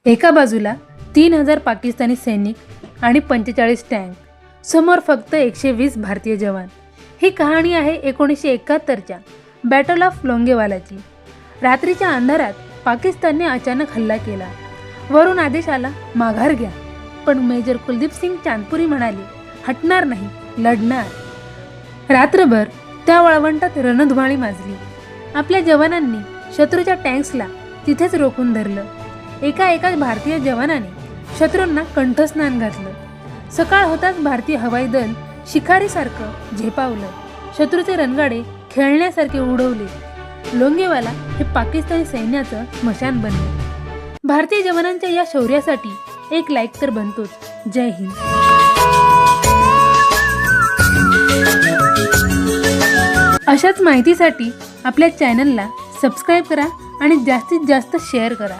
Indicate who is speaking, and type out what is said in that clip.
Speaker 1: एका बाजूला 3000 पाकिस्तानी सैनिक आणि 45 टँक, समोर फक्त 120 भारतीय जवान। ही कहाणी आहे 1971च्या बॅटल ऑफ लोंगेवालाची। रात्रीच्या अंधारात पाकिस्तानने अचानक हल्ला केला। वरून आदेश आला, माघार घ्या। पण मेजर कुलदीप सिंग चांदपुरी म्हणाले, हटणार नाही, लढणार। रात्रभर त्या वाळवंटात रणधुमाळी माजली। आपल्या जवानांनी शत्रूच्या टँक्सला तिथेच रोखून धरलं। एका भारतीय जवानाने शत्रूंना कंठस्नान घातलं। सकाळ होताच भारतीय हवाई दल शिकारीसारखं झेपावलं। शत्रूचे रणगाडे खेळण्यासारखे उडवले। लोंगेवाला हे पाकिस्तानी सैन्याचं स्मशान बनले। भारतीय जवानांच्या या शौर्यासाठी एक लाईक तर बनतोच। जय हिंद। अशाच माहितीसाठी आपल्या चॅनलला सबस्क्राईब करा आणि जास्तीत जास्त शेअर करा।